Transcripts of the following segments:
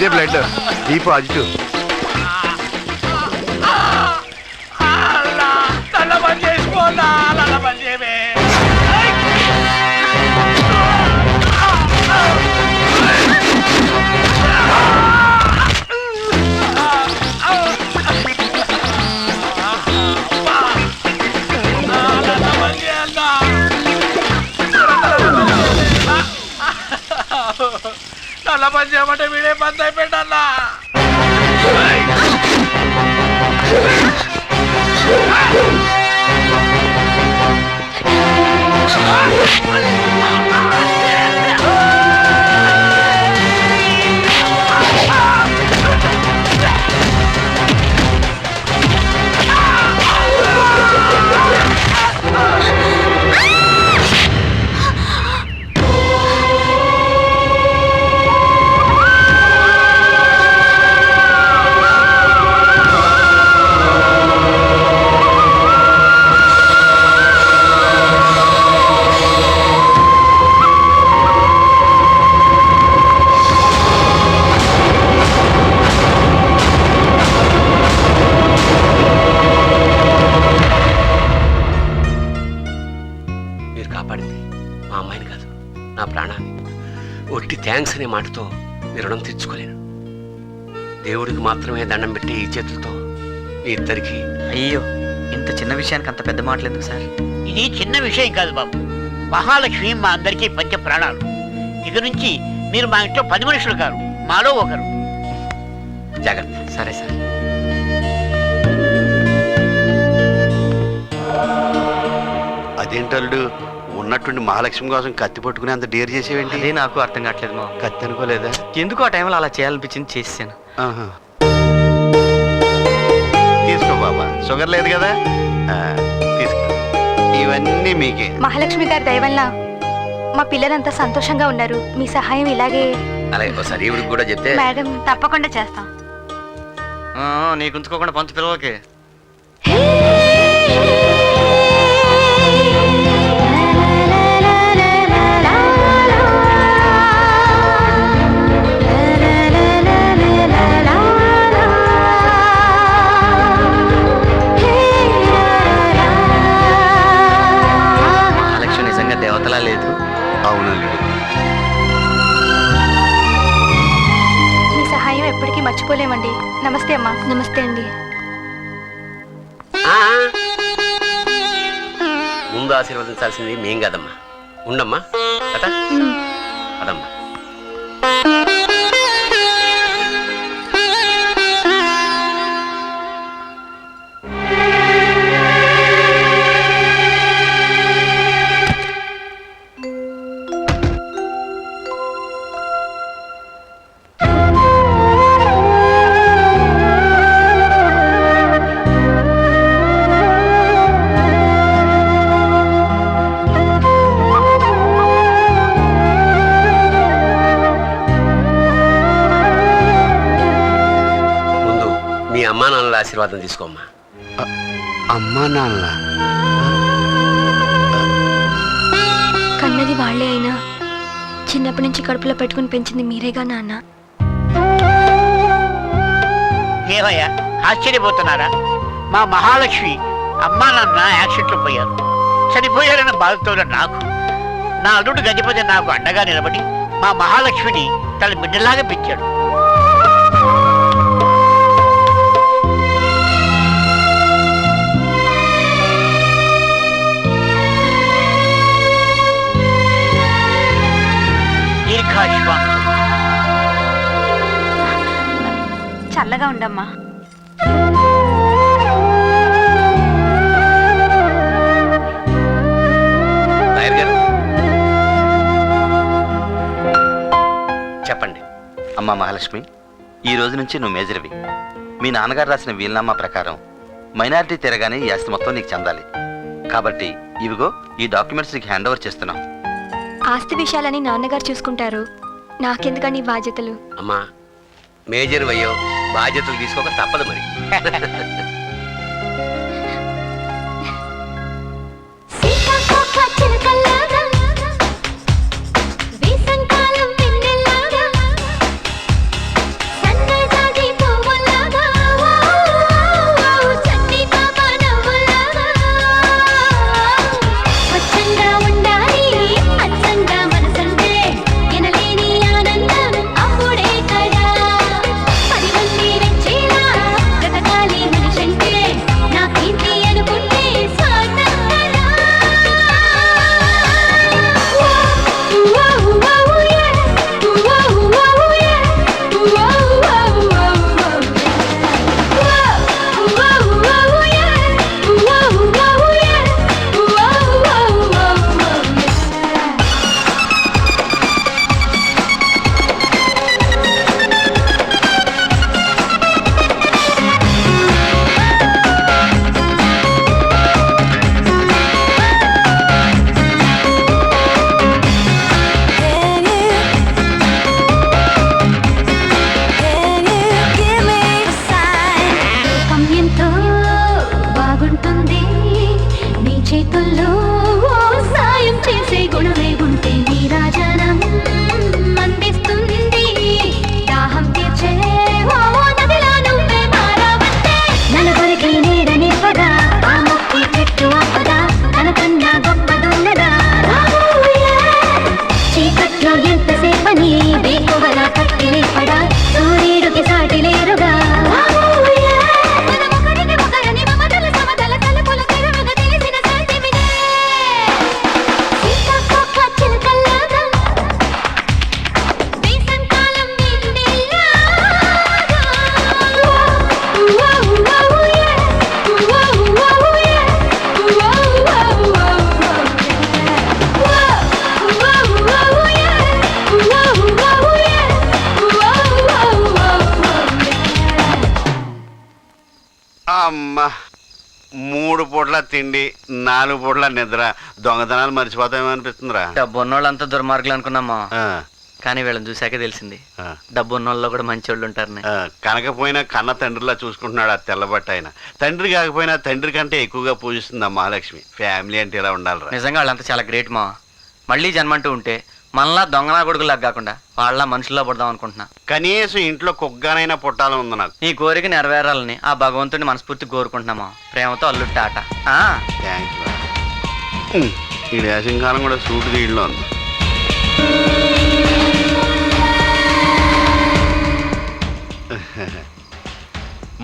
ఇదే blood B positive. నల్ల పని చేయమంటే వీడే బంద్ అయిపోయిందన్నా. థ్యాంక్స్ అనే మాటతో మీ రుణం తీర్చుకోలేను. దేవుడికి మాత్రమే దండం పెట్టి ఈ చేతులతో మీ ఇద్దరికి. అయ్యో, ఇంత చిన్న విషయానికి అంత పెద్ద మాటలు ఎందుకు సార్? ఇది చిన్న విషయం కాదు బాబు. మహాలక్ష్మి మా అందరికీ పంచ ప్రాణాలు. ఇక నుంచి మీరు మా ఇంట్లో 10 మనుషులు కాదు, మాలో ఒకరు. జాగ్రత్త. సరే సార్. అదేంటల్లుడు ఉన్నట్టుండి మహాలక్ష్మి కోసం కత్తి పట్టుకుని అంత డేర్ చేసేవేంటి? అదే నాకు అర్థం కావట్లేదు మా. కత్తి అనుకోలేదా? ఎందుకు ఆ టైంలో అలా చేయాలనిపించింది, చేసాను. తీసుకో బాబా, షుగర్ లేదు కదా, తీసుకో. ఇవన్నీ మీకే. మహాలక్ష్మి గారి దయ వల్ల మా పిల్లలంతా సంతోషంగా ఉన్నారు. మీ సహాయం ఇలాగే. అలాగే ఒకసారి ఈవిడికి కూడా చెప్తే. మేడం, తప్పకుండా చేస్తాం. నీకు ఉంచుకోకుండా పంచు పిల్లలకి. మహాలక్ష్మి నిజంగా దేవతలా లేదు? అవును. మీ సహాయం ఎప్పటికీ మర్చిపోలేమండి. నమస్తే అమ్మా. నమస్తే అండి. ముందు ఆశీర్వదించాల్సింది మేం కాదమ్మా. ఉండమ్మా కదా, అదమ్మా. అమ్మా నాన్నల ఆశీర్వాదం తీసుకోమ్మా. అమ్మా నాన్న కన్నది వాళ్లే అయినా చిన్నప్పటి నుంచి కడుపులో పెట్టుకుని పెంచింది మీరేగా నాన్న. ఏమయ్యా ఆశ్చర్యపోతున్నారా? మా మహాలక్ష్మి అమ్మా నాన్న యాక్సిడెంట్లో పోయారు. చనిపోయారన్న బాధతో నాకు నా అల్లుడు గజపతి నాకు అండగా నిలబడి మా మహాలక్ష్మిని తన బిడ్డలాగా పెంచాడు. చల్లగా ఉండమ్మా. చెప్పండి. అమ్మా మహాలక్ష్మి, ఈ రోజు నుంచి నువ్వు మేజర్వి. మీ నాన్నగారు రాసిన వీలునామా ప్రకారం మైనారిటీ తిరగానే ఈ ఆస్తి మొత్తం నీకు చెందాలి. కాబట్టి ఇవిగో ఈ డాక్యుమెంట్స్ నీకు హ్యాండ్ ఓవర్ చేస్తున్నాం. ఆస్తి విషయాలని నాన్నగారు చూసుకుంటారు, నాకెందుకని బాధ్యతలు? అమ్మా, మేజర్ వయ్యో, బాధ్యతలు తీసుకోక తప్పదు మరి. 3 పూట్ల తిండి 4 పూట్ల నిద్ర దొంగతనాలు మర్చిపోతామేమో అనిపిస్తుందిరా. డబ్బు ఉన్నోళ్ళంతా దుర్మార్గులు అనుకున్నామా, ఆ, కానీ వీళ్ళని చూశాకే తెలిసింది ఆ, డబ్బు ఉన్నోళ్ళలో కూడా మంచి వాళ్ళు ఉంటారని. ఆ, కనకపోయినా కన్న తండ్రిలా చూసుకుంటున్నాడు ఆ తెల్లబట్ట ఆయన. తండ్రి కాకపోయినా తండ్రి కంటే ఎక్కువగా పూజిస్తుంది ఆ మహాలక్ష్మి. ఫ్యామిలీ అంటే ఇలా ఉండాలిరా. నిజంగా వాళ్ళంతా చాలా గ్రేట్ మా. మళ్ళీ జన్మంటూ ఉంటే మనలా దొంగనా కొడుకులాగా కాకుండా వాళ్ళ మనుషుల్లో పడదాం అనుకుంటున్నా. కనీసం ఇంట్లో కుగ్గానైనా పుట్టాలని ఉంది నాకు. నీ కోరిక నెరవేరాలని ఆ భగవంతుడిని మనస్ఫూర్తి కోరుకుంటున్నామా. ప్రేమతో అల్లుట్ట ఆట. థ్యాంక్స్. ఈ వేసంకాలం కూడా సూటు తీయడంలో ఉంది.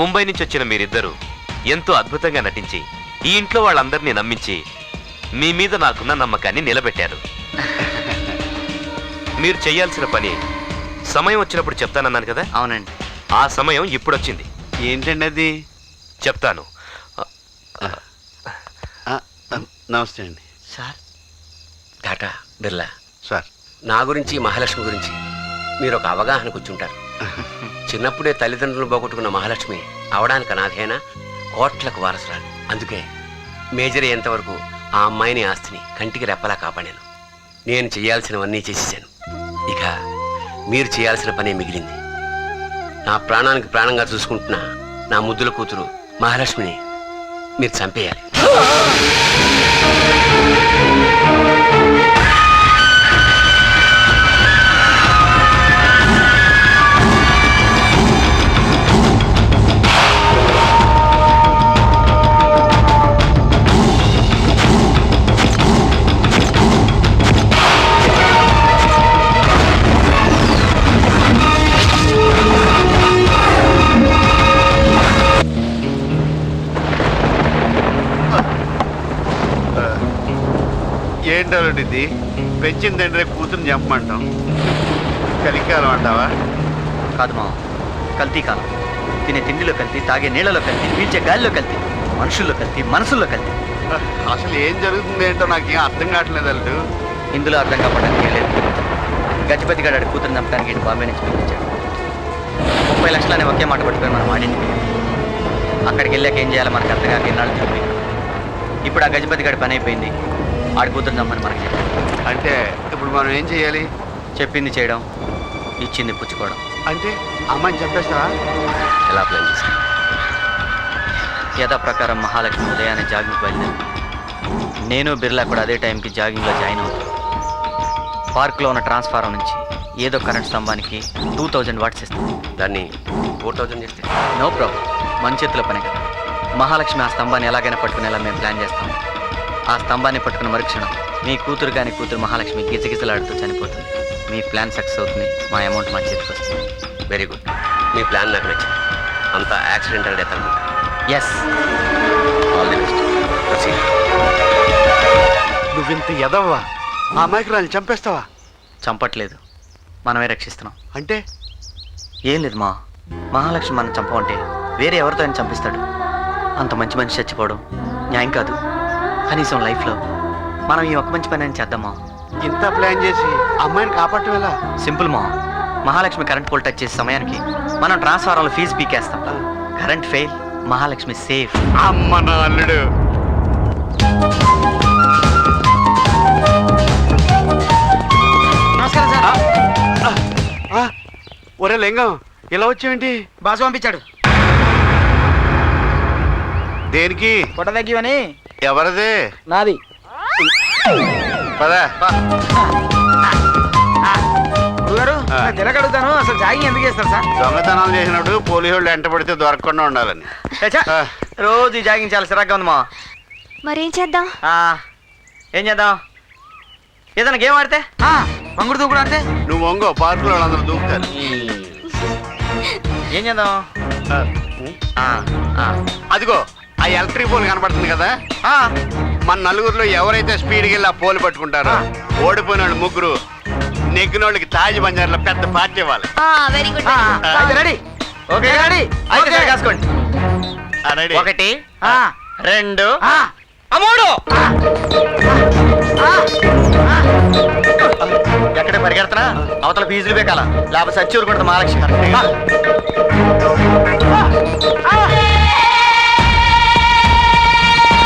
ముంబై నుంచి వచ్చిన మీరిద్దరూ ఎంతో అద్భుతంగా నటించి ఈ ఇంట్లో వాళ్ళందరినీ నమ్మించి మీ మీద నాకున్న నమ్మకాన్ని నిలబెట్టారు. మీరు చేయాల్సిన పని సమయం వచ్చినప్పుడు చెప్తానన్నాను కదా. అవునండి. ఆ సమయం ఇప్పుడొచ్చింది. ఏంటండి అది? చెప్తాను. నమస్తే అండి. Sir, Tata Birla, sir. నా గురించి మహాలక్ష్మి గురించి మీరు ఒక అవగాహనకు వచ్చుంటారు. చిన్నప్పుడే తల్లిదండ్రులు పోగొట్టుకున్న మహాలక్ష్మి అవడానికి అనాథైనా కోట్లకు వారసురాలు. అందుకే మేజర్ అయ్యేంతవరకు ఆ అమ్మాయిని ఆస్తిని కంటికి రెప్పలా కాపాడాను. నేను చేయాల్సినవన్నీ చేసేసాను. ఇక మీరు చేయాల్సిన పనే మిగిలింది. నా ప్రాణానికి ప్రాణంగా చూసుకుంటున్న నా ముద్దుల కూతురు మహాలక్ష్మిని మీరు చంపేయాలి. ఏంటో ఇది పెంచిన తండ్రి కూతురుని చంపమంటాం. కలికాలం అంటావా? కాదు మా, కల్తీ కాలం. తినే తిండిలో కల్తీ, తాగే నీళ్ళలో కల్తీ, పీల్చే గాలిలో కల్తీ, మనుషుల్లో కల్తీ, మనసుల్లో కల్తీ. అసలు ఏం జరుగుతుంది ఏంటో నాకేం అర్థం కావట్లేదు. అల్లుడు, ఇందులో అర్థం కావడానికి ఏం లేదు. గజపతి గారు కూతురు చంపడానికి ఇటు బాంబే నుంచి పిలిపించాడు. 30 లక్షలనే ఒకే మాట పట్టుకొని మనం ఆడింది. అక్కడికి వెళ్ళాక ఏం చేయాలో మనకు అర్థం కాక ఎన్నాళ్ళు తిరిగి. ఇప్పుడు ఆ గజపతి గారి పని అయిపోయింది. ఆడి కూతురు చంపని మనకి చెప్పాడు. అంటే ఇప్పుడు మనం ఏం చేయాలి? చెప్పింది చేయడం, ఇచ్చింది పుచ్చుకోవడం. అంటే అమ్మాయిని చంపేస్తావా? ఎలా ప్లాన్ చేశాను? యథా ప్రకారం మహాలక్ష్మి ఉదయాన్నే జాగింగ్ బయలుదేరి నేను బిర్లా కూడా అదే టైంకి జాగింగ్లో జాయిన్ అవుతాం. పార్క్లో ఉన్న ట్రాన్స్ఫారం నుంచి ఏదో కరెంట్ స్తంభానికి 2000 వాట్స్ ఇస్తాం. దాన్ని 4000 చేస్తే నో ప్రాబ్లం, మన చేతిలో పని కదా. మహాలక్ష్మి ఆ స్తంభాన్ని ఎలాగైనా పట్టుకునేలా మేము ప్లాన్ చేస్తాం. ఆ స్తంభాన్ని పట్టుకున్న మరుక్షణం మీ కూతురు కానీ కూతురు మహాలక్ష్మి గిజగిజలాడుతూ చనిపోతుంది. మీ ప్లాన్ సక్సెస్ అవుతుంది, మా అమౌంట్ మా చేతికి వస్తుంది. Very good. మీ ప్లాన్ నాకు నచ్చింది. అంతా యాక్సిడెంటల్ డెత్ అనుకుంటా. Yes, all the best. నువ్వింత ఎదవ్వా? ఆ అమ్మాయికి రాని చంపేస్తావా? చంపట్లేదు, మనమే రక్షిస్తున్నాం. అంటే ఏం లేదు మా, మహాలక్ష్మి మనం చంపమంటే వేరే ఎవరితో ఆయన చంపిస్తాడు. అంత మంచి మనిషి చచ్చిపోవడం న్యాయం కాదు. కనీసం లైఫ్లో మనం ఈ ఒక్క మంచి పని అని చేద్దామా. ఇంత ప్లాన్ చేసి అమ్మాయిని కాపాడటం ఎలా? సింపుల్ మా, మహాలక్ష్మి కరెంట్ పోల్ టచ్ చేసే సమయానికి మనం ట్రాన్స్ఫార్మర్లో ఫీజు పీకేస్తాం. Current fail, Mahalakshmi safe. అమ్మ నా అల్లుడు. నమస్కారం సార్. ఒరే లింగం, ఇలా వచ్చేంటి? బాసు పంపించాడు. దేనికి? పొట్ట తగ్గివని. ఎవరిది? నాది. పదా గురుగారు, తిరగడుగుతాను. అసలు జాగింగ్ ఎందుకు చేస్తారు సార్? దొంగతనాలు చేసినప్పుడు పోలీసు వాళ్ళు వెంట పడితే దొరకకుండా ఉండాలని. రోజు ఈ జాగింగ్ చాలా సిరాగ్గా ఉంది మా. మరేం చేద్దాం? ఏం చేద్దాం? ఏదైనా గేమ్ ఆడితే? మంగుడు దూకుడు అంటే నువ్వు వంగో, పార్కులో వాళ్ళందరూ దూకుతారు. ఏం చేద్దాం? అదిగో ఆ ఎలక్ట్రిక్ పోల్ కనపడుతుంది కదా, మన నలుగురిలో ఎవరైతే స్పీడ్కి వెళ్ళి ఆ పోలు పట్టుకుంటారో ఓడిపోయిన వాళ్ళు ముగ్గురు, నెగ్గినోళ్ళకి తాజ్ బంజార్లో పెద్ద పార్టీ ఇవ్వాలి. Very good. Ready. Okay ready. అయితే కాసుకోండి. రెడీ? 1 2 3. ఎక్కడ పరిగెడుతున్నా? అవతల ఫీజులు బేకాల లేకపోతే సచ్చి ఊరుకుంటుంది మహాలక్ష్మి.